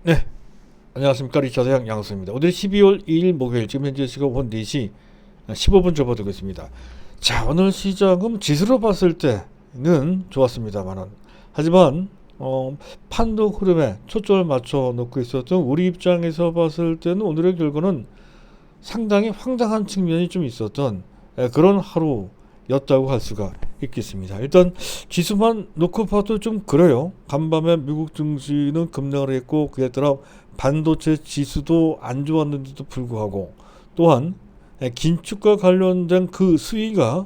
네, 안녕하십니까. 리차드 양수입니다. 오늘 12월 2일 목요일, 지금 현재 시각 오후 4시 15분 접어들고 있습니다. 자, 오늘 시장은 지수로 봤을 때는 좋았습니다만은, 하지만 판도 흐름에 초점을 맞춰 놓고 있었던 우리 입장에서 봤을 때는 오늘의 결과는 상당히 황당한 측면이 좀 있었던 그런 하루였다고 할 수가 있겠습니다. 일단 지수만 놓고 봐도 좀 그래요. 간밤에 미국 증시는 급락을 했고, 그에 따라 반도체 지수도 안 좋았는데도 불구하고, 또한 긴축과 관련된 그 수위가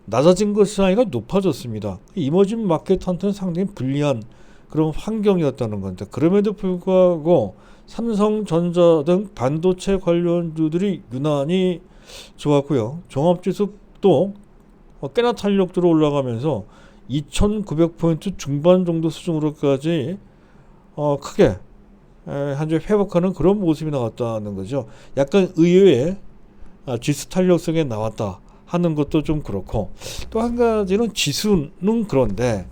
낮아진 것이 아니라 높아졌습니다. 이머징 마켓한테는 상당히 불리한 그런 환경이었다는 건데, 그럼에도 불구하고 삼성전자 등 반도체 관련주들이 유난히 좋았고요. 종합지수도 꽤나 탄력적으로 올라가면서 2,900포인트 중반 정도 수준으로까지 크게 한주 회복하는 그런 모습이 나왔다는 거죠. 약간 의외의 지수 탄력성에 나왔다 하는 것도 좀 그렇고, 또 한 가지는 지수는 그런데,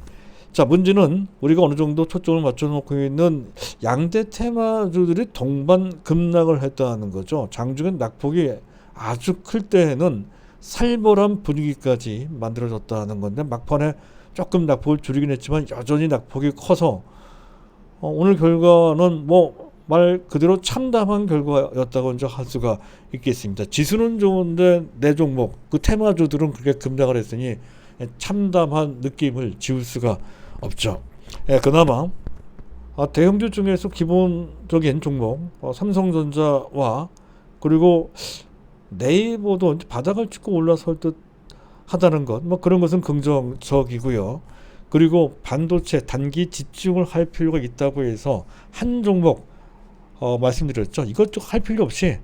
자, 문제는 우리가 어느 정도 초점을 맞춰놓고 있는 양대 테마주들이 동반 급락을 했다는 거죠. 장중에 낙폭이 아주 클 때에는 살벌한 분위기까지 만들어졌다는 건데, 막판에 조금 낙폭을 줄이긴 했지만 여전히 낙폭이 커서 오늘 결과는 뭐 말 그대로 참담한 결과였다고 이제 할 수가 있겠습니다. 지수는 좋은데 내 종목 그 테마주들은 그렇게 급락을 했으니 참담한 느낌을 지울 수가 없죠. 그나마 대형주 중에서 기본적인 종목 삼성전자와 그리고 네이버도 바닥을 찍고 올라설 듯 하다는 것, 뭐 그런 것은 긍정적이고요. 그리고 반도체 단기 집중을 할 필요가 있다고 해서 한 종목 말씀드렸죠. 이것저것 할 필요 없이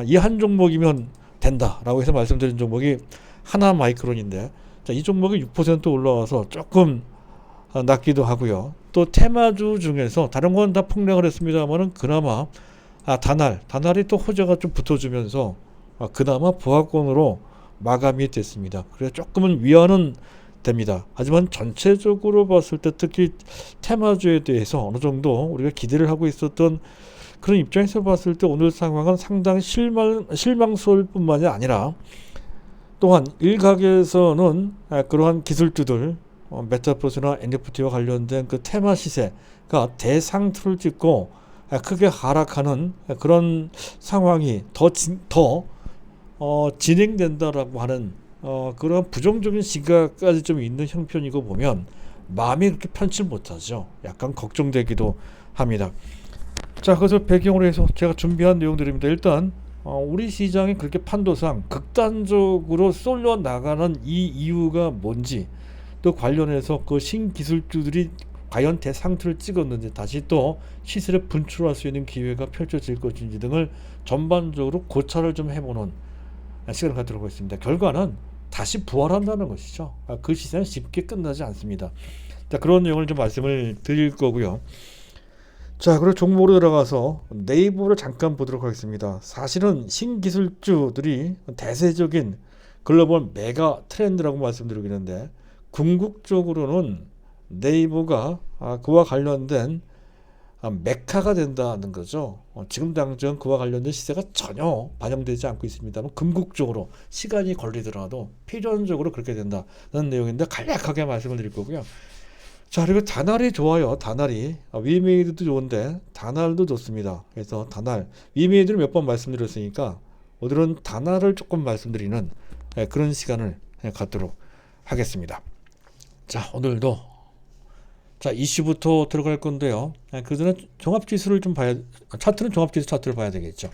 이 한 종목이면 된다라고 해서 말씀드린 종목이 하나 마이크론인데, 자, 이 종목이 6% 올라와서 조금 낮기도 하고요. 또 테마주 중에서 다른 건 다 폭락을 했습니다만은 그나마 다날이 또 호재가 좀 붙어주면서 그나마 부하권으로 마감이 됐습니다. 그래서 조금은 위안은 됩니다. 하지만 전체적으로 봤을 때 특히 테마주에 대해서 어느 정도 우리가 기대를 하고 있었던 그런 입장에서 봤을 때 오늘 상황은 상당히 실망스러울 뿐만이 아니라, 또한 일각에서는 그러한 기술주들 메타버스나 NFT와 관련된 그 테마 시세가 대상투를 찍고 크게 하락하는 그런 상황이 더 진행된다라고 하는 그런 부정적인 시각까지 좀 있는 형편이고 보면 마음이 그렇게 편치 못하죠. 약간 걱정되기도 합니다. 자, 그래서 배경으로 해서 제가 준비한 내용들입니다. 일단 우리 시장이 그렇게 판도상 극단적으로 쏠려 나가는 이 이유가 뭔지, 또 관련해서 그 신기술주들이 과연 대상투를 찍었는지, 다시 또 시세를 분출할 수 있는 기회가 펼쳐질 것인지 등을 전반적으로 고찰을 좀 해보는 시간을 갖도록 하겠습니다. 결과는 다시 부활한다는 것이죠. 그 시세는 쉽게 끝나지 않습니다. 자, 그런 내용을 좀 말씀을 드릴 거고요. 자, 그리고 종목으로 들어가서 네이버를 잠깐 보도록 하겠습니다. 사실은 신기술주들이 대세적인 글로벌 메가 트렌드라고 말씀드리겠는데, 궁극적으로는 네이버가 그와 관련된 메카가 된다는 거죠. 지금 당장 그와 관련된 시세가 전혀 반영되지 않고 있습니다만, 궁극적으로 시간이 걸리더라도 필연적으로 그렇게 된다는 내용인데 간략하게 말씀을 드릴 거고요. 자, 그리고 다날이 좋아요. 다날이 위메이드도 좋은데 다날도 좋습니다. 그래서 다날, 위메이드를 몇 번 말씀드렸으니까 오늘은 다날을 조금 말씀드리는 그런 시간을 갖도록 하겠습니다. 자, 오늘도 자 이슈부터 들어갈 건데요. 그 전에 종합지수를 좀 봐야, 차트는 종합지수 차트를 봐야 되겠죠.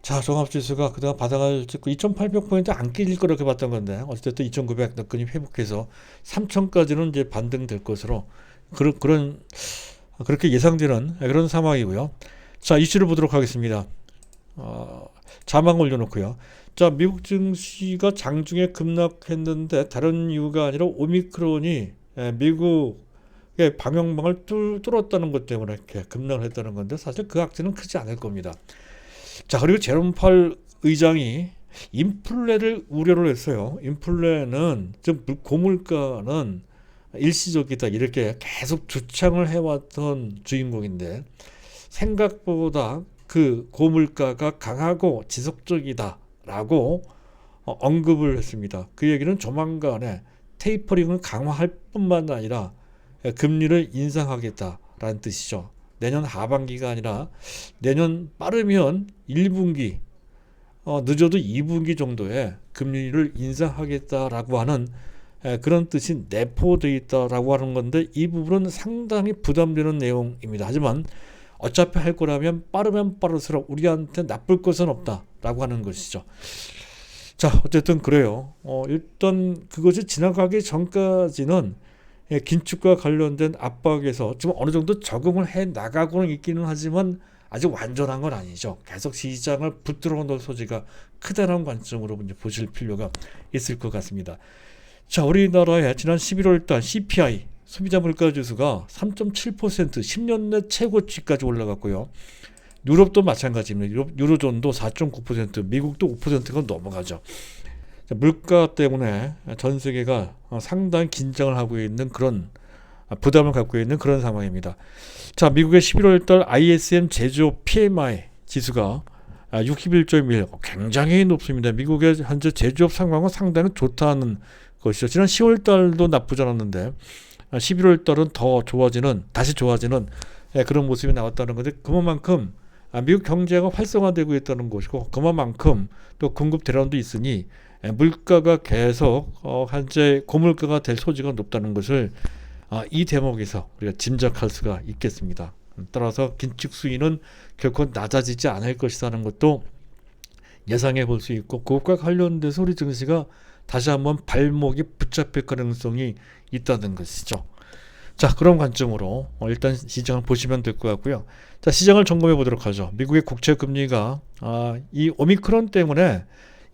자, 종합지수가 그동안 바닥을 찍고 2,800포인트 안 깨질 거라고 봤던 건데, 어쨌든 2,900 너끈히 회복해서 3,000까지는 이제 반등될 것으로 그렇게 예상되는 그런 상황이고요. 자, 이슈를 보도록 하겠습니다. 자막 올려놓고요. 자, 미국 증시가 장중에 급락했는데 다른 이유가 아니라 오미크론이 미국의 방역망을 뚫었다는 것 때문에 이렇게 급락을 했다는 건데, 사실 그 악재는 크지 않을 겁니다. 자, 그리고 제롬 펄 의장이 인플레를 우려를 했어요. 인플레는, 즉 고물가는 일시적이다, 이렇게 계속 주창을 해왔던 주인공인데, 생각보다 그 고물가가 강하고 지속적이다라고 언급을 했습니다. 그 얘기는 조만간에 테이퍼링을 강화할 뿐만 아니라 금리를 인상하겠다라는 뜻이죠. 내년 하반기가 아니라 내년 빠르면 1분기, 늦어도 2분기 정도에 금리를 인상하겠다라고 하는 그런 뜻이 내포되어 있다라고 하는 건데, 이 부분은 상당히 부담되는 내용입니다. 하지만 어차피 할 거라면 빠르면 빠를수록 우리한테 나쁠 것은 없다라고 하는 것이죠. 자, 어쨌든 그래요. 일단 그것이 지나가기 전까지는 긴축과 관련된 압박에서 지금 어느 정도 적응을 해 나가고는 있기는 하지만 아직 완전한 건 아니죠. 계속 시장을 붙들어 놓을 소지가 크다는 관점으로 이제 보실 필요가 있을 것 같습니다. 자, 우리나라의 지난 11월 달 CPI 소비자 물가 지수가 3.7% 10년 내 최고치까지 올라갔고요. 유럽도 마찬가지입니다. 유로존도 4.9%, 미국도 5%가 넘어가죠. 자, 물가 때문에 전 세계가 상당히 긴장을 하고 있는 그런 부담을 갖고 있는 그런 상황입니다. 자, 미국의 11월 달 ISM 제조업 PMI 지수가 61.1, 굉장히 높습니다. 미국의 현재 제조업 상황은 상당히 좋다는 것이죠. 지난 10월 달도 나쁘지 않았는데 11월 달은 더 좋아지는, 다시 좋아지는 그런 모습이 나왔다는 건데, 그만큼 미국 경제가 활성화되고 있다는 것이고, 그만큼 또 공급 대란도 있으니 물가가 계속 현재 고물가가 될 소지가 높다는 것을 이 대목에서 우리가 짐작할 수가 있겠습니다. 따라서 긴축 수위는 결코 낮아지지 않을 것이라는 것도 예상해 볼 수 있고, 그것과 관련돼서 우리 증시가 다시 한번 발목이 붙잡힐 가능성이 있다는 것이죠. 자, 그런 관점으로 일단 시장을 보시면 될 것 같고요. 자, 시장을 점검해 보도록 하죠. 미국의 국채 금리가 이 오미크론 때문에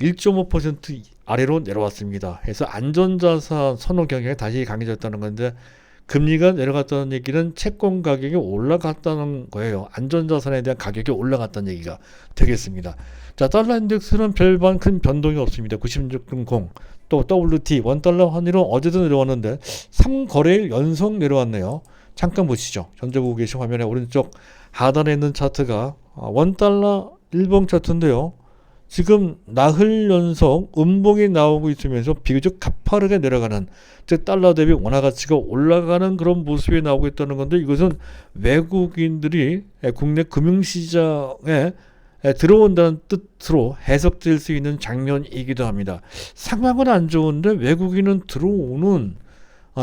1.5% 아래로 내려왔습니다. 그래서 안전자산 선호 경향이 다시 강해졌다는 건데, 금리가 내려갔다는 얘기는 채권 가격이 올라갔다는 거예요. 안전자산에 대한 가격이 올라갔다는 얘기가 되겠습니다. 자, 달러 인덱스는 별반 큰 변동이 없습니다. 96.0. 또 WT 원달러 환율은 어제도 내려왔는데 3거래일 연속 내려왔네요. 잠깐 보시죠. 현재 보고 계신 화면에 오른쪽 하단에 있는 차트가 원달러 일봉 차트인데요. 지금 나흘 연속 음봉이 나오고 있으면서 비교적 가파르게 내려가는, 즉 달러 대비 원화 가치가 올라가는 그런 모습이 나오고 있다는 건데, 이것은 외국인들이 국내 금융시장에 들어온다는 뜻으로 해석될 수 있는 장면이기도 합니다. 상황은 안 좋은데 외국인은 들어오는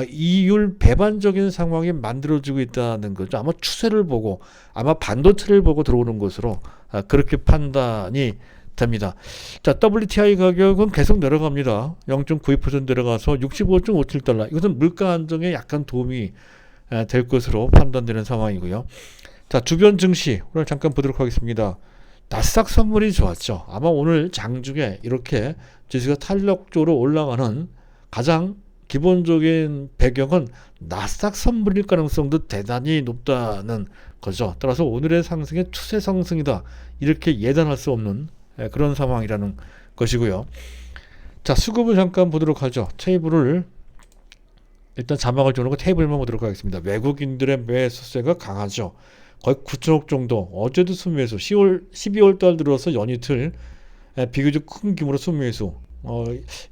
이율 배반적인 상황이 만들어지고 있다는 거죠. 아마 추세를 보고, 아마 반도체를 보고 들어오는 것으로 그렇게 판단이 됩니다. 자, WTI 가격은 계속 내려갑니다. 0.92% 내려가서 65.57달러. 이것은 물가 안정에 약간 도움이 될 것으로 판단되는 상황이고요. 자, 주변 증시 오늘 잠깐 보도록 하겠습니다. 나스닥 선물이 좋았죠. 아마 오늘 장중에 이렇게 지수가 탄력적으로 올라가는 가장 기본적인 배경은 나스닥 선물일 가능성도 대단히 높다는 거죠. 따라서 오늘의 상승의 추세 상승이다, 이렇게 예단할 수 없는 그런 상황이라는 것이고요. 자, 수급을 잠깐 보도록 하죠. 테이블을 일단 자막을 줘놓고 테이블만 보도록 하겠습니다. 외국인들의 매수세가 강하죠. 거의 9천억 정도. 어제도 순매수. 12월 달 들어서 연이틀 비교적 큰 규모로 순매수.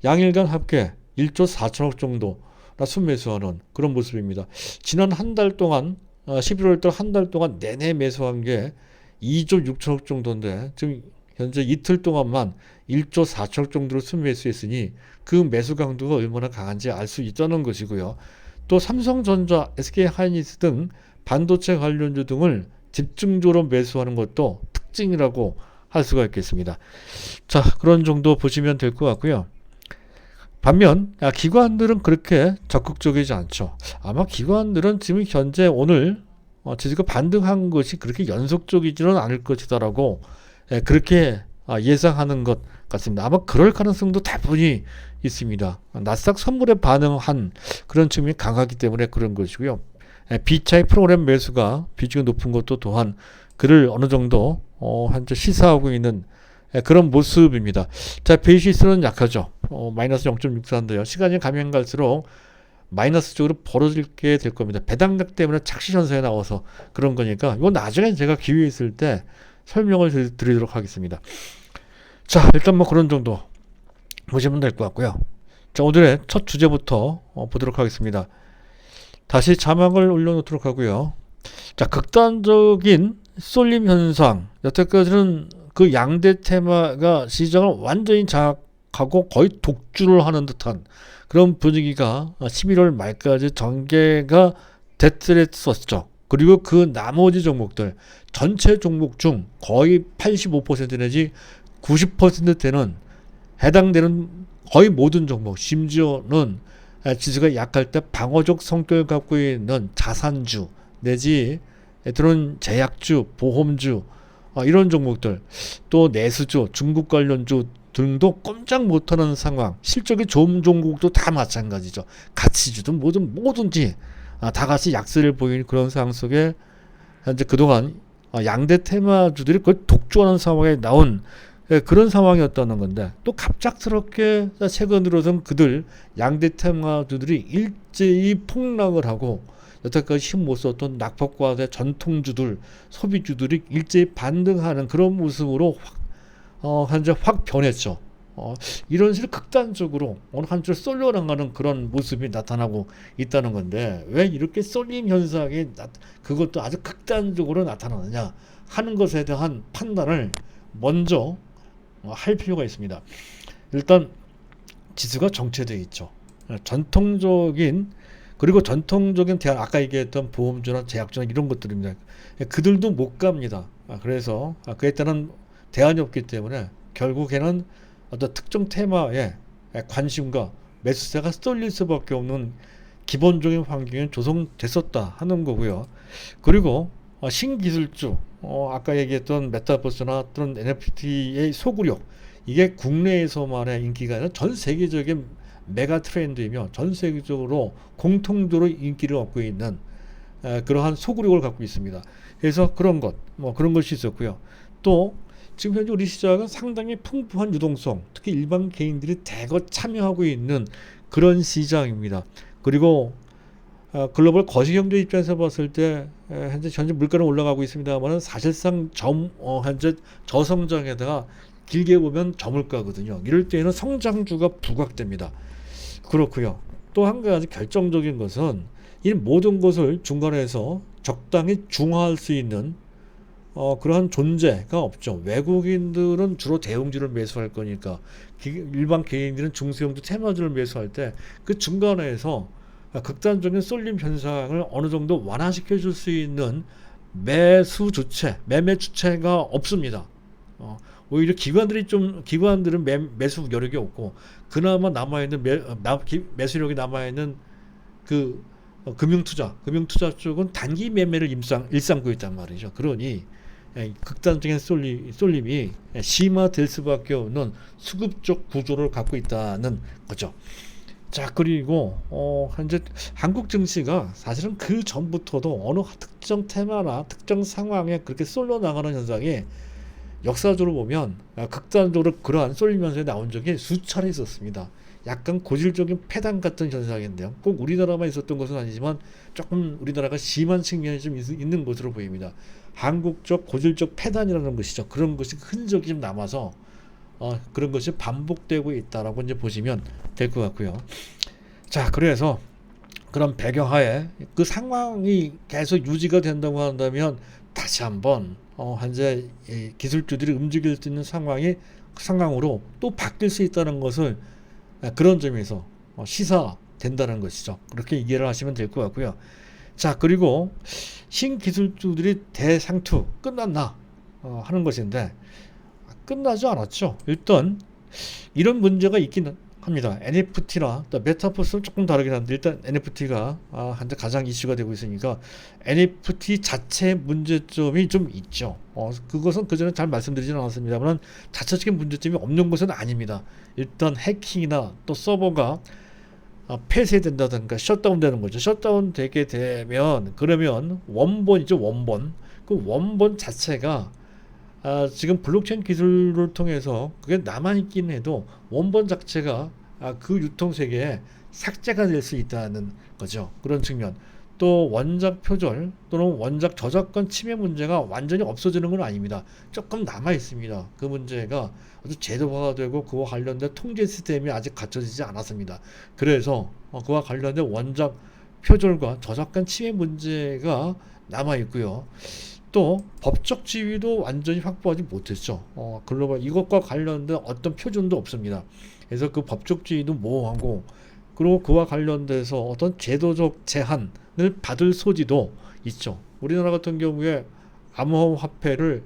양일간 합계 1조 4천억 정도나 순매수하는 그런 모습입니다. 지난 한 달 동안 11월 달 한 달 동안 내내 매수한 게 2조 6천억 정도인데, 지금 현재 이틀 동안만 1조 4천억 정도로 순매수했으니 그 매수 강도가 얼마나 강한지 알 수 있다는 것이고요. 또 삼성전자, SK하이닉스 등 반도체 관련주 등을 집중적으로 매수하는 것도 특징이라고 할 수가 있겠습니다. 자, 그런 정도 보시면 될 것 같고요. 반면 기관들은 그렇게 적극적이지 않죠. 아마 기관들은 지금 현재 오늘 지수가 반등한 것이 그렇게 연속적이지는 않을 것이다라고 그렇게 예상하는 것 같습니다. 아마 그럴 가능성도 대부분이 있습니다. 나스닥 선물에 반응한 그런 측면이 강하기 때문에 그런 것이고요. B차의 프로그램 매수가 비중이 높은 것도 또한 그를 어느 정도 현재 시사하고 있는 그런 모습입니다. 자, 베이시스는 약하죠. 마이너스 0.64인데요. 시간이 가면 갈수록 마이너스적으로 벌어지게 될 겁니다. 배당력 때문에 착시 현상이 나와서 그런 거니까 이건 나중에 제가 기회 있을 때 설명을 드리도록 하겠습니다. 자, 일단 뭐 그런 정도 보시면 될 것 같고요. 자, 오늘의 첫 주제부터 보도록 하겠습니다. 다시 자막을 올려놓도록 하고요. 자, 극단적인 쏠림 현상. 여태까지는 그 양대 테마가 시장을 완전히 장악하고 거의 독주를 하는 듯한 그런 분위기가 11월 말까지 전개가 됐었죠. 그리고 그 나머지 종목들, 전체 종목 중 거의 85% 내지 90%대는 해당되는 거의 모든 종목, 심지어는 지수가 약할 때 방어적 성격을 갖고 있는 자산주 내지 또는 제약주, 보험주 이런 종목들, 또 내수주, 중국 관련주 등도 꼼짝 못하는 상황. 실적이 좋은 종목도 다 마찬가지죠. 가치주든 뭐든지 다 같이 약세를 보이는 그런 상황 속에 현재 그동안 양대 테마주들이 거의 독주하는 상황에 나온 그런 상황이었다는 건데, 또 갑작스럽게 최근 들어선 그들 양대 테마주들이 일제히 폭락을 하고 여태까지 힘 못 썼던 낙폭과대 전통주들, 소비주들이 일제히 반등하는 그런 모습으로 현재 확 변했죠. 이런 식으로 극단적으로 어느 한쪽으로 쏠려나가는 그런 모습이 나타나고 있다는 건데, 왜 이렇게 쏠림 현상이 그것도 아주 극단적으로 나타나느냐 하는 것에 대한 판단을 먼저 할 필요가 있습니다. 일단 지수가 정체되어 있죠. 전통적인 대안, 아까 얘기했던 보험주나 제약주나 이런 것들입니다. 그들도 못 갑니다. 그래서 그에 따른 대안이 없기 때문에 결국에는 어떤 특정 테마에 관심과 매수세가 쏠릴 수밖에 없는 기본적인 환경이 조성됐었다 하는 거고요. 그리고 신기술주, 아까 얘기했던 메타버스나 또는 NFT의 소구력, 이게 국내에서만의 인기가 아니라 전 세계적인 메가 트렌드이며 전 세계적으로 공통적으로 인기를 얻고 있는 그러한 소구력을 갖고 있습니다. 그래서 그런 것이 있었고요. 또 지금 현재 우리 시장은 상당히 풍부한 유동성, 특히 일반 개인들이 대거 참여하고 있는 그런 시장입니다. 그리고 글로벌 거시경제 입장에서 봤을 때 현재 물가는 올라가고 있습니다만 사실상 현재 저성장에다가 길게 보면 저물가거든요. 이럴 때에는 성장주가 부각됩니다. 그렇고요. 또 한 가지 결정적인 것은 이 모든 것을 중간에서 적당히 중화할 수 있는 그러한 존재가 없죠. 외국인들은 주로 대형주를 매수할 거니까 일반 개인들은 중소형주 테마주를 매수할 때 그 중간에서 극단적인 쏠림 현상을 어느 정도 완화시켜 줄 수 있는 매매 주체가 없습니다. 오히려 기관들은 매수 여력이 없고, 그나마 남아있는 매수력이 남아있는 그 금융투자 쪽은 단기 매매를 일삼고 있단 말이죠. 그러니 극단적인 쏠림이 심화될 수밖에 없는 수급적 구조를 갖고 있다는 거죠. 자, 그리고 현재 한국 증시가 사실은 그 전부터도 어느 특정 테마나 특정 상황에 그렇게 쏠려 나가는 현상이 역사적으로 보면 극단적으로 그러한 쏠림 현상이 나온 적이 수차례 있었습니다. 약간 고질적인 패단 같은 현상인데요. 꼭 우리나라만 있었던 것은 아니지만 조금 우리나라가 심한 측면이 좀 있는 것으로 보입니다. 한국적 고질적 패단이라는 것이죠. 그런 것이 흔적이 좀 남아서 그런 것이 반복되고 있다라고 이제 보시면 될 것 같고요. 자, 그래서 그런 배경하에 그 상황이 계속 유지가 된다고 한다면 다시 한번 현재 기술주들이 움직일 수 있는 상황으로 또 바뀔 수 있다는 것을 그런 점에서 시사된다는 것이죠. 그렇게 이해를 하시면 될 것 같고요. 자, 그리고 신기술주들이 대상투 끝났나 하는 것인데, 끝나지 않았죠. 일단 이런 문제가 있기는 합니다. NFT나 메타버스는 조금 다르긴 한데, 일단 NFT가 한때 가장 이슈가 되고 있으니까 NFT 자체 문제점이 좀 있죠. 그것은 그전에 잘 말씀드리지는 않았습니다만 자체적인 문제점이 없는 것은 아닙니다. 일단 해킹이나 또 서버가 폐쇄된다든가 셧다운되는 거죠. 셧다운 되게 되면 그러면 원본이죠. 그 원본 자체가 지금 블록체인 기술을 통해서 그게 남아있긴 해도 원본 자체가 그 유통 세계에 삭제가 될 수 있다는 거죠. 그런 측면. 또 원작 표절 또는 원작 저작권 침해 문제가 완전히 없어지는 건 아닙니다. 조금 남아 있습니다. 그 문제가 아주 제도화가 되고 그와 관련된 통제 시스템이 아직 갖춰지지 않았습니다. 그래서 그와 관련된 원작 표절과 저작권 침해 문제가 남아 있고요. 또 법적 지위도 완전히 확보하지 못했죠. 글로벌 이것과 관련된 어떤 표준도 없습니다. 그래서 그 법적 지위도 모호하고, 그리고 그와 관련돼서 어떤 제도적 제한을 받을 소지도 있죠. 우리나라 같은 경우에 암호화폐를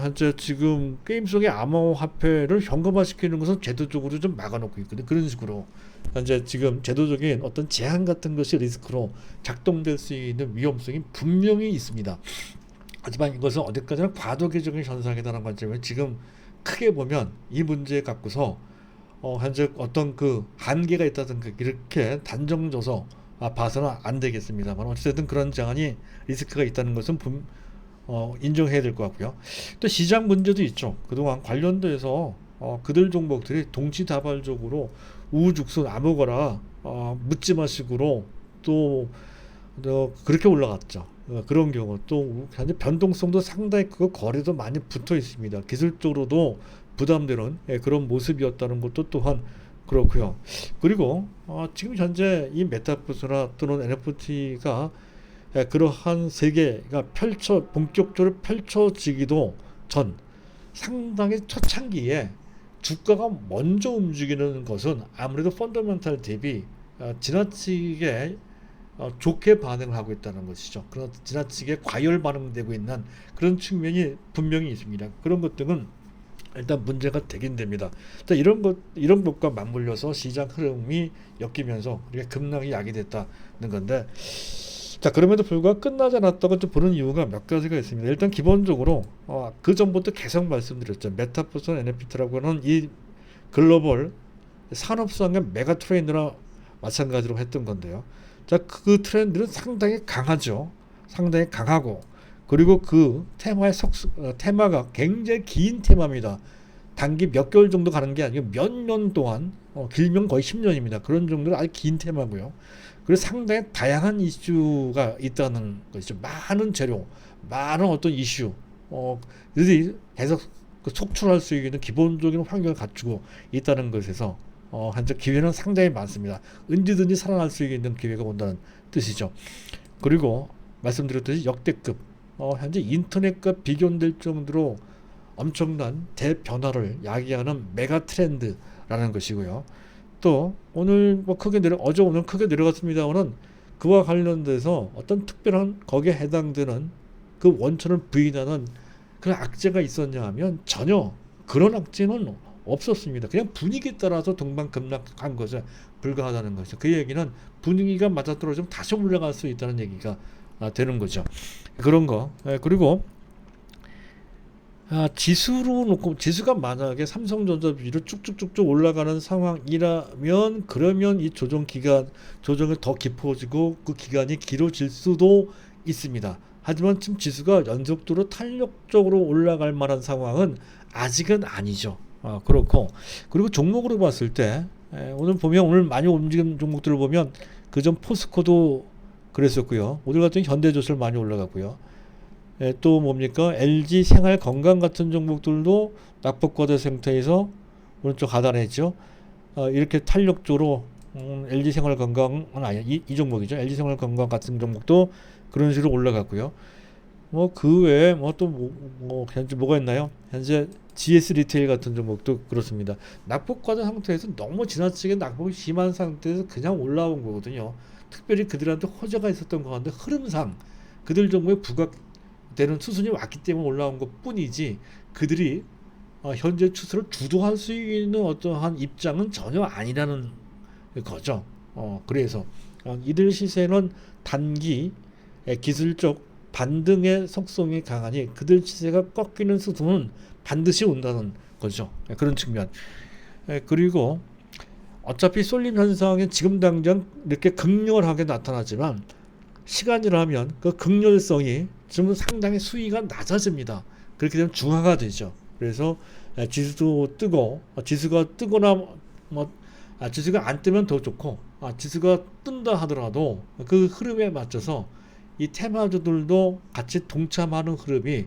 현재 지금 게임 속의 암호화폐를 현금화시키는 것은 제도적으로 좀 막아놓고 있거든요. 그런 식으로 현재 지금 제도적인 어떤 제한 같은 것이 리스크로 작동될 수 있는 위험성이 분명히 있습니다. 하지만 이것은 어디까지나 과도기적인 현상이라는 관점을 지금 크게 보면 이 문제 갖고서 현재 어떤 그 한계가 있다든가 이렇게 단정져서 봐서는 안 되겠습니다만, 어쨌든 그런 제한이 리스크가 있다는 것은 인정해야 될 것 같고요. 또 시장 문제도 있죠. 그동안 관련돼서 그들 종목들이 동시다발적으로 우후죽순 아무거나 묻지 마식으로 또 그렇게 올라갔죠. 그런 경우 또 현재 변동성도 상당히 크고 거래도 많이 붙어 있습니다. 기술적으로도 부담되는 그런 모습이었다는 것도 또한 그렇고요. 그리고 지금 현재 이 메타버스나 또는 NFT가 그러한 세계가 본격적으로 펼쳐지기도 전 상당히 초창기에 주가가 먼저 움직이는 것은 아무래도 펀더멘탈 대비 지나치게 좋게 반응을 하고 있다는 것이죠. 그런 지나치게 과열 반응되고 있는 그런 측면이 분명히 있습니다. 그런 것들은 일단 문제가 되긴 됩니다. 자, 이런 것과 맞물려서 시장 흐름이 엮이면서 우리가 급락이 야기됐다는 건데, 자, 그럼에도 불구하고 끝나지 않았다고 좀 보는 이유가 몇 가지가 있습니다. 일단 기본적으로 그 전부터 계속 말씀드렸죠. 메타버스 NFT라고 하는 이 글로벌 산업상의 메가 트렌드나 마찬가지로 했던 건데요. 자, 그 트렌드는 상당히 강하죠. 상당히 강하고, 그리고 그 테마가 굉장히 긴 테마입니다. 단기 몇 개월 정도 가는 게 아니고 몇 년 동안, 길면 거의 10년입니다. 그런 정도로 아주 긴 테마고요. 그리고 상당히 다양한 이슈가 있다는 것이죠. 많은 재료, 많은 어떤 이슈, 들이 계속 속출할 수 있는 기본적인 환경을 갖추고 있다는 것에서 현재 기회는 상당히 많습니다. 언제든지 살아날 수 있는 기회가 온다는 뜻이죠. 그리고 말씀드렸듯이 역대급, 현재 인터넷과 비교될 정도로 엄청난 대변화를 야기하는 메가 트렌드라는 것이고요. 또 오늘 어제 오늘 크게 내려갔습니다만은 그와 관련돼서 어떤 특별한 거기에 해당되는 그 원천을 부인하는 그런 악재가 있었냐 하면 전혀 그런 악재는 없었습니다. 그냥 분위기에 따라서 동방급락한 것에 불과하다는 것이죠. 그 얘기는 분위기가 맞아떨어지면 다시 올라갈 수 있다는 얘기가 되는 거죠. 그런 거. 그리고 지수로 놓고, 지수가 만약에 삼성전자 위로 쭉쭉쭉쭉 올라가는 상황이라면 그러면 이 조정이 더 깊어지고 그 기간이 길어질 수도 있습니다. 하지만 지금 지수가 연속적으로 탄력적으로 올라갈 만한 상황은 아직은 아니죠. 그렇고, 그리고 종목으로 봤을 때 오늘 많이 움직인 종목들을 보면 그전 포스코도 그랬었고요. 오늘 같은 현대조선 많이 올라갔고요. 또 뭡니까? LG 생활 건강 같은 종목들도 낙폭과대 상태에서 오른쪽 하단에 있죠. 이렇게 탄력적으로 LG 생활 건강은 아니야. 이 종목이죠. LG 생활 건강 같은 종목도 그런 식으로 올라갔고요. 그 외에 현재 뭐가 있나요? 현재 GS 리테일 같은 종목도 그렇습니다. 낙폭과대 상태에서 너무 지나치게 낙폭이 심한 상태에서 그냥 올라온 거거든요. 특별히 그들한테 호재가 있었던 것 같은데 흐름상 그들 종목에 부각되는 수순이 왔기 때문에 올라온 것 뿐이지, 그들이 현재 추세를 주도할 수 있는 어떠한 입장은 전혀 아니라는 거죠. 그래서 이들 시세는 단기 기술적 반등의 속성이 강하니 그들 시세가 꺾이는 수순은 반드시 온다는 거죠. 그런 측면. 그리고 어차피 쏠림 현상이 지금 당장 이렇게 극렬하게 나타나지만 시간이라면 그 극렬성이 좀 상당히 수위가 낮아집니다. 그렇게 되면 중화가 되죠. 그래서 지수가 뜨거나 지수가 안 뜨면 더 좋고, 지수가 뜬다 하더라도 그 흐름에 맞춰서 이 테마주들도 같이 동참하는 흐름이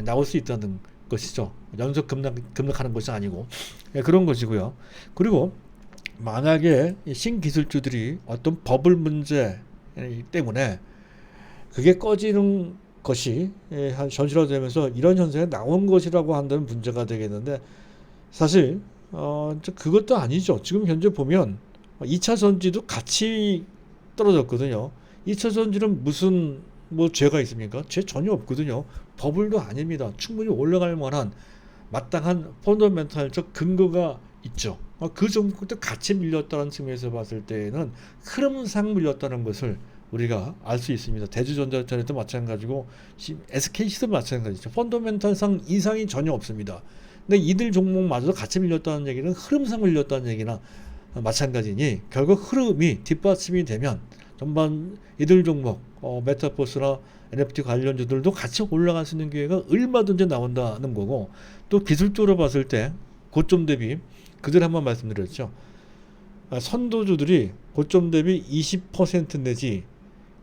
나올 수 있다는 것이죠. 연속 급락하는 것이 아니고, 그런 것이고요. 그리고 만약에 이 신기술주들이 어떤 버블 문제 때문에 그게 꺼지는 것이 현실화되면서 이런 현상이 나온 것이라고 한다면 문제가 되겠는데, 사실 그것도 아니죠. 지금 현재 보면 2차 전지도 같이 떨어졌거든요. 2차 전지는 무슨 죄가 있습니까? 죄 전혀 없거든요. 버블도 아닙니다. 충분히 올라갈 만한 마땅한 펀더멘탈적 근거가 있죠. 그 정도도 같이 밀렸다는 측면에서 봤을 때는 흐름상 밀렸다는 것을 우리가 알 수 있습니다. 대주전자전에도 마찬가지고 SKC도 마찬가지죠. 펀더멘탈상 이상이 전혀 없습니다. 근데 이들 종목마저도 같이 밀렸다는 얘기는 흐름상 밀렸다는 얘기나 마찬가지니, 결국 흐름이 뒷받침이 되면 전반 이들 종목 메타버스나 NFT 관련주들도 같이 올라갈 수 있는 기회가 얼마든지 나온다는 거고, 또 기술적으로 봤을 때 고점 대비 그전에 한번 말씀드렸죠. 선도주들이 고점 대비 20% 내지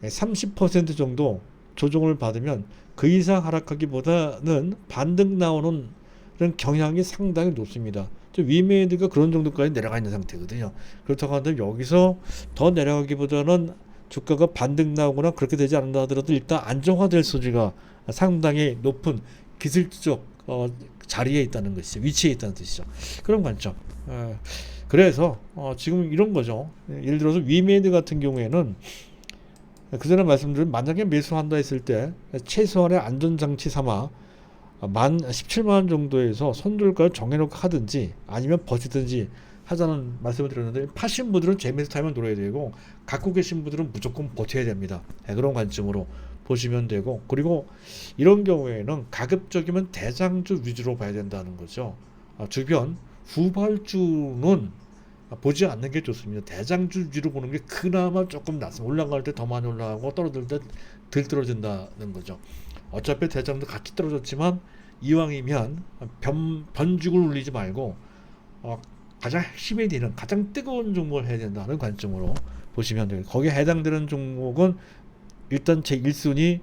30% 정도 조정을 받으면 그 이상 하락하기보다는 반등 나오는 그런 경향이 상당히 높습니다. 위메이드가 그런 정도까지 내려가 있는 상태거든요. 그렇다고 한다면 여기서 더 내려가기보다는 주가가 반등 나오거나 그렇게 되지 않는다 하더라도 일단 안정화될 소지가 상당히 높은 기술적 자리에 있다는 것이죠. 위치에 있다는 뜻이죠. 그런 관점. 그래서 지금 이런 거죠. 예를 들어서 위메이드 같은 경우에는 그전에 말씀드린, 만약에 매수한다 했을 때 최소한의 안전장치 삼아 17만원 정도에서 손절가를 정해놓고 하든지 아니면 버티든지 하자는 말씀을 드렸는데, 파신 분들은 재매수 타임을 노려야 되고 갖고 계신 분들은 무조건 버텨야 됩니다. 그런 관점으로 보시면 되고, 그리고 이런 경우에는 가급적이면 대장주 위주로 봐야 된다는 거죠. 주변 후발주는 보지 않는 게 좋습니다. 대장주 위로 보는 게 그나마 조금 낫습니다. 올라갈 때 더 많이 올라가고 떨어질 때 덜 떨어진다는 거죠. 어차피 대장도 같이 떨어졌지만 이왕이면 번죽을 울리지 말고 가장 핵심이 되는 가장 뜨거운 종목을 해야 된다는 관점으로 보시면 돼요. 거기에 해당되는 종목은 일단 제 1순위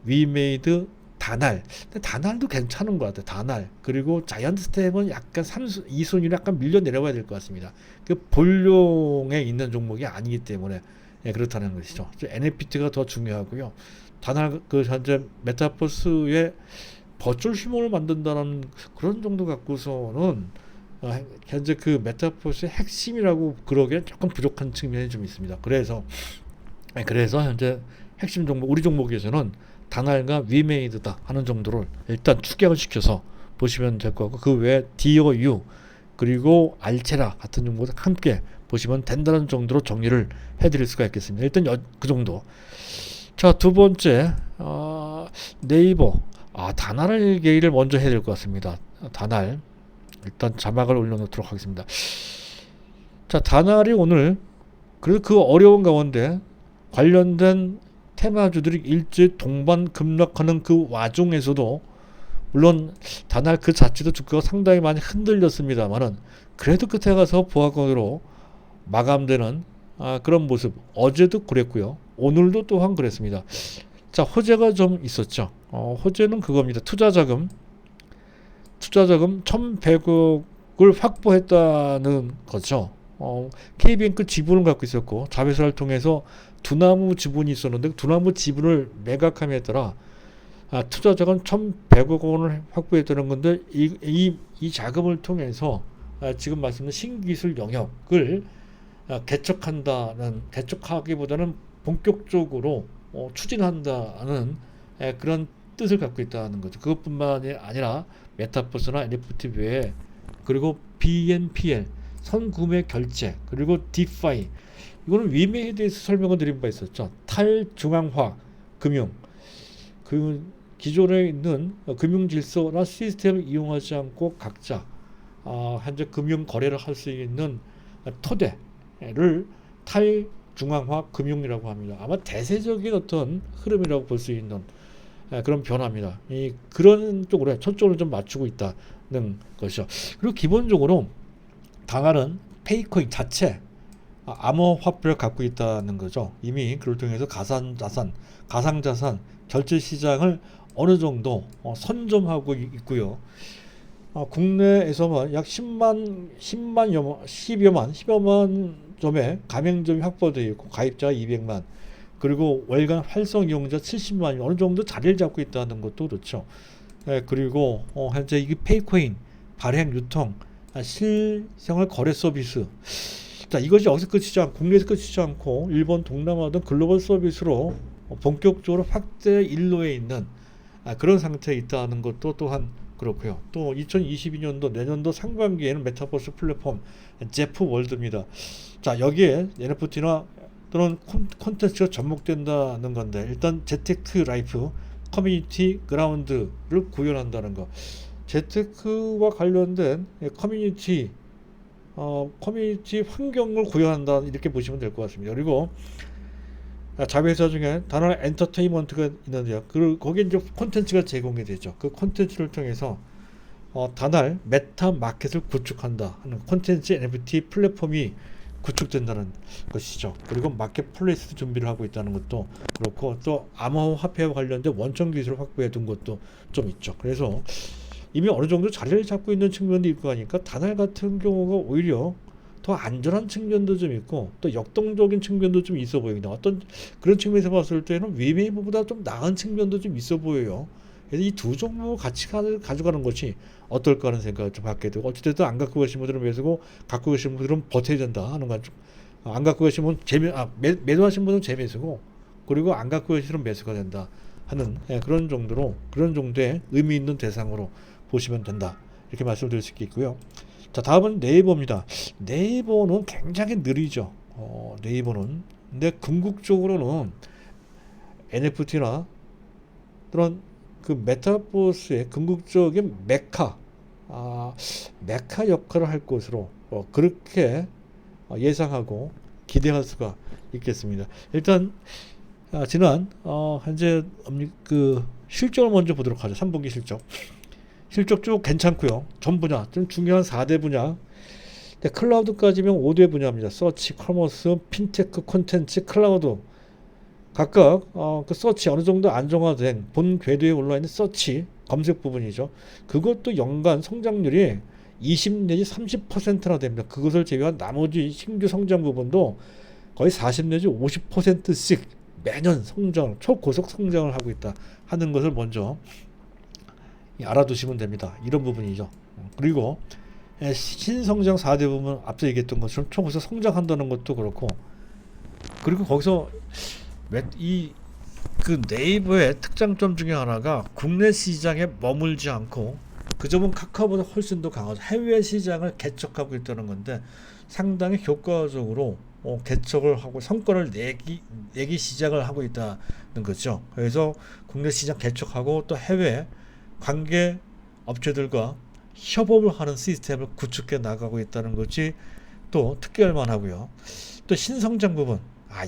위메이드, 다날. 근데 다날도 괜찮은 것 같아요. 다날. 그리고 자이언트스텝은 약간 2순위로 약간 밀려 내려와야 될 것 같습니다. 그 볼용에 있는 종목이 아니기 때문에 그렇다는 것이죠. NFT가 더 중요하고요. 다날 현재 메타버스의 버추얼 휴먼을 만든다는 그런 정도 갖고서는 현재 그 메타버스의 핵심이라고 그러기에 조금 부족한 측면이 좀 있습니다. 그래서 현재 핵심 종목, 우리 종목에서는 다날과 위메이드다 하는 정도를 일단 축약을 시켜서 보시면 될 것 같고, 그 외에 DOU 그리고 알체라 같은 종목도 함께 보시면 된다는 정도로 정리를 해드릴 수가 있겠습니다. 일단 그 정도. 자, 두 번째 네이버. 다날 얘기를 먼저 해야 될 것 같습니다. 다날 일단 자막을 올려놓도록 하겠습니다. 자, 다날이 오늘 그래도 그 어려운 가운데 관련된 테마주들이 일제 동반 급락하는 그 와중에서도, 물론 다날 그 자체도 주가가 상당히 많이 흔들렸습니다만은 그래도 끝에 가서 보합권으로 마감되는 그런 모습. 어제도 그랬고요. 오늘도 또한 그랬습니다. 자, 호재가 좀 있었죠. 호재는 그겁니다. 투자자금 1,100억을 확보했다는 거죠. KB뱅크 지분을 갖고 있었고 자회사를 통해서 두나무 지분이 있었는데 두나무 지분을 매각함에 따라 투자자금 1,100억 원을 확보했다는 건데, 이 자금을 통해서 지금 말씀드린 신기술 영역을 개척하기보다는 본격적으로 추진한다는 그런 뜻을 갖고 있다는 거죠. 그것뿐만이 아니라 메타버스나 NFT 외에 그리고 BNPL 선구매 결제, 그리고 디파이, 이거는 위메에 대해서 설명을 드린 바 있었죠. 탈중앙화 금융, 그 기존에 있는 금융 질서나 시스템을 이용하지 않고 각자 현재 금융 거래를 할 수 있는 토대를 탈중앙화 금융이라고 합니다. 아마 대세적인 어떤 흐름이라고 볼 수 있는 그런 변화입니다. 그런 쪽으로 초점을 좀 맞추고 있다는 것이죠. 그리고 기본적으로 다날은 페이코인 자체 암호화폐를 갖고 있다는 거죠. 이미 그걸 통해서 가상자산 결제 시장을 어느 정도 선점하고 있고요. 국내에서만 약 10여만 점의 가맹점이 확보되어 있고 가입자가 200만, 그리고 월간 활성 이용자 70만이 어느 정도 자리를 잡고 있다는 것도 그렇죠. 그리고 현재 이 페이코인 발행, 유통, 실생활 거래 서비스, 자, 이것이 여기서 끝이지 않고, 국내에서 끝이지 않고 일본, 동남아 등 글로벌 서비스로 본격적으로 확대 일로에 있는 그런 상태에 있다는 것도 또한 그렇고요. 또 2022년도 내년도 상반기에는 메타버스 플랫폼 제프 월드입니다. 자, 여기에 NFT나 또는 콘텐츠가 접목된다는 건데, 일단 재테크 라이프 커뮤니티 그라운드를 구현한다는 거. 재테크와 관련된 커뮤니티 환경을 구현한다, 이렇게 보시면 될 것 같습니다. 그리고 자회사 중에 단원 엔터테인먼트가 있는데요. 거기에 이제 콘텐츠가 제공이 되죠. 그 콘텐츠를 통해서 단알 메타 마켓을 구축한다 하는 콘텐츠 NFT 플랫폼이 구축된다는 것이죠. 그리고 마켓플레이스 준비를 하고 있다는 것도 그렇고, 또 암호화폐와 관련된 원천 기술을 확보해 둔 것도 좀 있죠. 그래서 이미 어느 정도 자리를 잡고 있는 측면도 있고 하니까 단알 같은 경우가 오히려 더 안전한 측면도 좀 있고, 또 역동적인 측면도 좀 있어 보입니다. 어떤 그런 측면에서 봤을 때는 웨이브보다 좀 나은 측면도 좀 있어 보여요. 그래서 이 두 종목 같이 가져가는 것이 어떨까 하는 생각을 좀 갖게 되고, 어찌됐든 안 갖고 계신 분들은 매수고, 갖고 계신 분들은 버텨야 된다 하는 건 좀, 안 갖고 계신 분은 매도하신 분은 재매수고, 그리고 안 갖고 계신 분은 매수가 된다 하는 그런 정도의 의미 있는 대상으로 보시면 된다, 이렇게 말씀드릴 수 있겠고요. 자, 다음은 네이버입니다. 네이버는 굉장히 느리죠. 네이버는. 근데 궁극적으로는 NFT나 그런 그 메타버스의 궁극적인 메카 역할을 할 것으로 그렇게 예상하고 기대할 수가 있겠습니다. 일단 지난 현재 그 실적을 먼저 보도록 하죠. 3분기 실적 쭉 괜찮고요. 전 분야 좀 중요한 4대 분야, 클라우드까지면 5대 분야입니다. 서치, 커머스, 핀테크, 콘텐츠, 클라우드. 각각 그 서치 어느 정도 안정화된 본 궤도에 올라있는 서치 검색 부분이죠. 그것도 연간 성장률이 20 내지 30%나 됩니다. 그것을 제외한 나머지 신규 성장 부분도 거의 40 내지 50%씩 매년 초고속 성장을 하고 있다 하는 것을 먼저 알아두시면 됩니다. 이런 부분이죠. 그리고 신성장 4대 부분, 앞서 얘기했던 것처럼 초고속 성장한다는 것도 그렇고, 그리고 거기서 그 네이버의 특장점 중에 하나가 국내 시장에 머물지 않고, 그 점은 카카오보다 훨씬 더 강하죠. 해외 시장을 개척하고 있다는 건데, 상당히 효과적으로 개척을 하고 성과를 내기 시작을 하고 있다는 거죠. 그래서 국내 시장 개척하고 또 해외 관계 업체들과 협업을 하는 시스템을 구축해 나가고 있다는 것이 또 특기할 만하고요. 또 신성장 부분,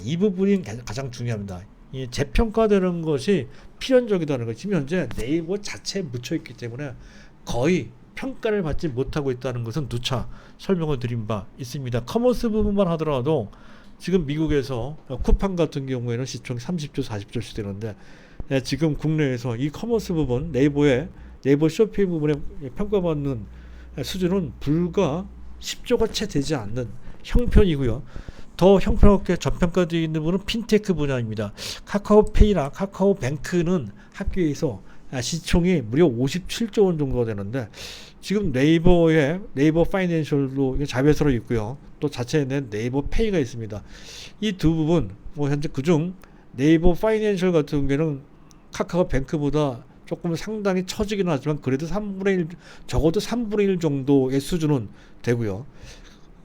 이 부분이 가장 중요합니다. 이 재평가되는 것이 필연적이다는 것이 현재 네이버 자체에 묻혀 있기 때문에 거의 평가를 받지 못하고 있다는 것은 누차 설명을 드린 바 있습니다. 커머스 부분만 하더라도 지금 미국에서 쿠팡 같은 경우에는 시총 30조 40조씩 되는데, 지금 국내에서 이 커머스 부분, 네이버 쇼핑 부분에 평가받는 수준은 불과 10조가 채 되지 않는 형편이고요. 더 형편없게 저평가되어 있는 부분은 핀테크 분야입니다. 카카오페이나 카카오뱅크는 합계해서 시총이 무려 57조 원 정도가 되는데, 지금 네이버 파이낸셜도 자회사로 있고요. 또 자체에 낸 네이버 페이가 있습니다. 이 두 부분, 현재 그중 네이버 파이낸셜 같은 경우에는 카카오뱅크보다 조금 상당히 처지긴 하지만 그래도 3분의 1, 적어도 3분의 1 정도의 수준은 되고요.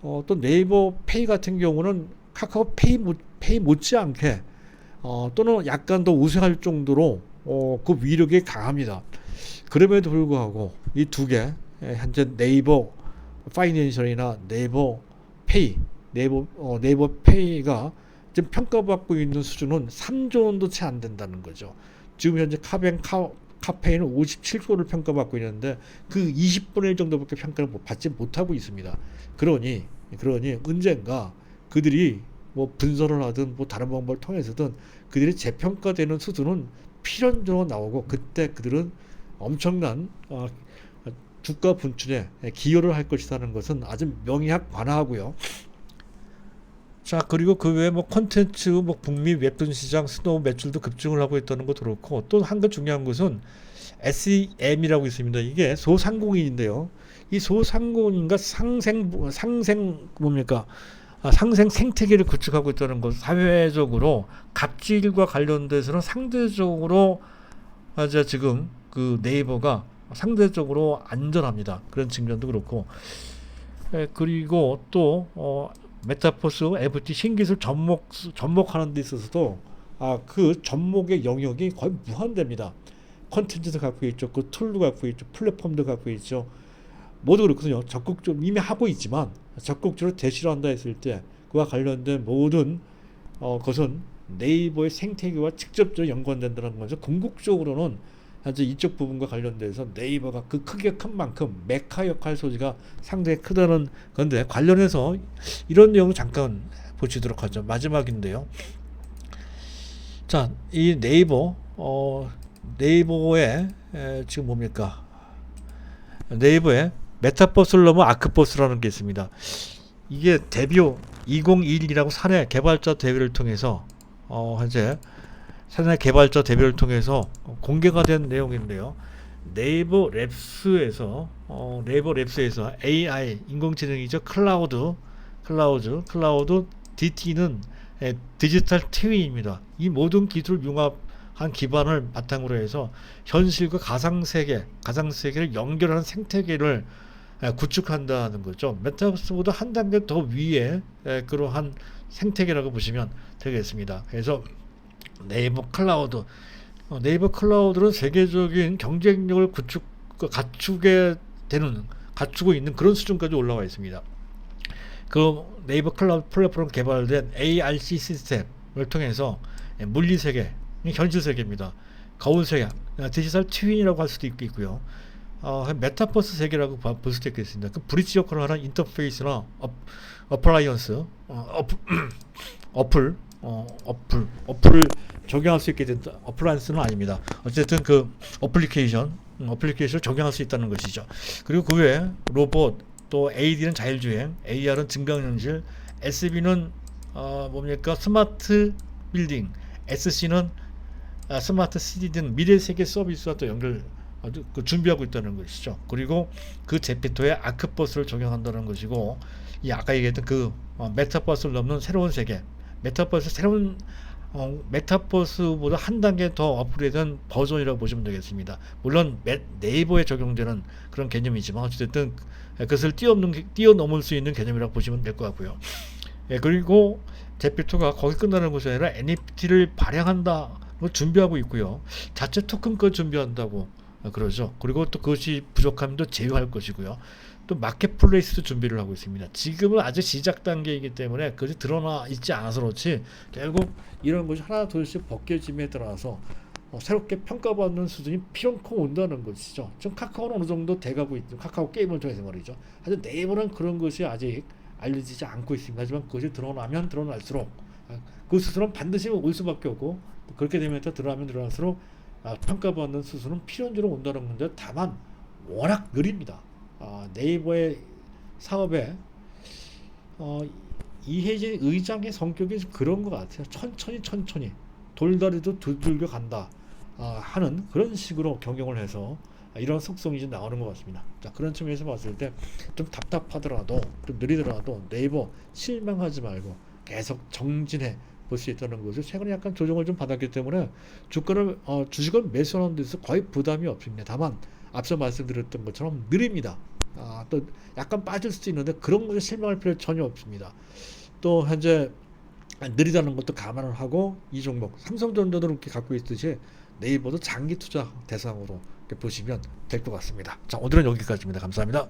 또 네이버 페이 같은 경우는 카카오 페이 못지않게 또는 약간 더 우세할 정도로 그 위력이 강합니다. 그럼에도 불구하고 이 두 개, 현재 네이버 파이낸셜이나 네이버 페이가 지금 평가받고 있는 수준은 3조 원도 채 안 된다는 거죠. 지금 현재 카페인은 57조를 평가받고 있는데 그 20분의 1 정도밖에 평가를 받지 못하고 있습니다. 그러니 그러니 언젠가 그들이 뭐 분석을 하든 뭐 다른 방법을 통해서든 그들이 재평가되는 수준은 필연적으로 나오고, 그때 그들은 엄청난 주가 분출에 기여를 할 것이라는 것은 아주 명약관화하고요. 자, 그리고 그 외에 뭐 콘텐츠, 뭐 북미 웹툰 시장 스노우 매출도 급증을 하고 있다는 것도 그렇고, 또 한 가지 중요한 것은 SEM이라고 있습니다. 이게 소상공인인데요. 이 소상공인과 상생 뭡니까? 상생 생태계를 구축하고 있다는 것, 사회적으로 갑질과 관련돼서는 상대적으로 이제 지금 그 네이버가 상대적으로 안전합니다. 그런 측면도 그렇고, 그리고 또 메타버스, NFT 신기술 접목하는 데 있어서도 그 접목의 영역이 거의 무한됩니다. 콘텐츠도 갖고 있죠, 그 툴도 갖고 있죠, 플랫폼도 갖고 있죠. 모두 그렇거든요. 적극적으로 이미 하고 있지만 적극적으로 대시를 한다 했을 때 그와 관련된 모든 것은 네이버의 생태계와 직접적으로 연관된다는 거죠. 궁극적으로는 현재 이쪽 부분과 관련돼서 네이버가 그 크게 큰 만큼 메카 역할 소지가 상당히 크다는 건데, 관련해서 이런 내용을 잠깐 보시도록 하죠. 마지막인데요. 자, 이 네이버의 지금 뭡니까? 네이버에 메타버스를 넘어 아크버스라는 게 있습니다. 이게 데뷔 2021이라고 사내 개발자 대회를 통해서 현재 사내 개발자 대회를 통해서 공개가 된 내용인데요. 네이버 랩스에서 AI 인공지능이죠. 클라우드 DT는 디지털 트윈입니다. 이 모든 기술 융합한 기반을 바탕으로 해서 현실과 가상세계를 연결하는 생태계를 구축한다는 거죠. 메타버스보다 한 단계 더 위에 그러한 생태계라고 보시면 되겠습니다. 그래서 네이버 클라우드는 세계적인 경쟁력을 갖추고 있는 그런 수준까지 올라와 있습니다. 그 네이버 클라우드 플랫폼 개발된 ARC 시스템을 통해서 물리세계, 현실세계입니다. 거울세계, 디지털 트윈이라고 할 수도 있고요. 메타버스 세계라고 볼 수도 있겠습니다. 그 브릿지 역할을 하는 인터페이스나 어플라이언스, 어플을 적용할 수 있게 된다. 어플라이언스는 아닙니다. 어쨌든 그 어플리케이션을 적용할 수 있다는 것이죠. 그리고 그 외에 로봇, 또 AD는 자율주행, AR은 증강현실, SB는 뭡니까? 스마트 빌딩, SC는 스마트 시티 등 미래 세계 서비스와 또 준비하고 있다는 것이죠. 그리고 그 제피토에 아크버스를 적용한다는 것이고, 이 아까 얘기했던 그 메타버스를 넘는 새로운 세계, 메타버스보다 한 단계 더 업그레이드된 버전이라고 보시면 되겠습니다. 물론 네이버에 적용되는 그런 개념이지만 어쨌든 그것을 뛰어넘을 수 있는 개념이라고 보시면 될 것 같고요. 그리고 제피토가 거기 끝나는 것이 아니라 NFT를 발행한다, 준비하고 있고요. 자체 토큰까지 준비한다고 그러죠. 그리고 또 그것이 부족하면 또 제휴할 것이고요. 또 마켓플레이스도 준비를 하고 있습니다. 지금은 아직 시작 단계이기 때문에 그것이 드러나 있지 않아서 그렇지, 결국 이런 것이 하나 둘씩 벗겨짐에 따라서 새롭게 평가받는 수준이 필연코 온다는 것이죠. 지금 카카오는 어느 정도 돼가고 있죠. 카카오 게임을 통해서 말이죠. 하여튼 네이버는 그런 것이 아직 알려지지 않고 있습니다. 하지만 그것이 드러나면 드러날수록 그 수준은 반드시 올 수밖에 없고, 그렇게 되면 또 드러날수록 평가받는 수준은 필연적으로 온다는 건데, 다만 워낙 느립니다. 네이버의 사업에 이혜진 의장의 성격이 그런 것 같아요. 천천히 돌다리도 두들겨 간다 하는 그런 식으로 경영을 해서 이런 속성이 좀 나오는 것 같습니다. 자, 그런 측면에서 봤을 때 좀 답답하더라도, 좀 느리더라도 네이버 실망하지 말고 계속 정진해 볼 수 있다는 것을, 최근에 약간 조정을 좀 받았기 때문에 주식을 매수하는 데서 거의 부담이 없습니다. 다만 앞서 말씀드렸던 것처럼 느립니다. 또 약간 빠질 수도 있는데 그런 것에 실망할 필요 전혀 없습니다. 또 현재 느리다는 것도 감안을 하고 이 종목 삼성전자도 이렇게 갖고 있듯이 네이버도 장기 투자 대상으로 보시면 될 것 같습니다. 자, 오늘은 여기까지입니다. 감사합니다.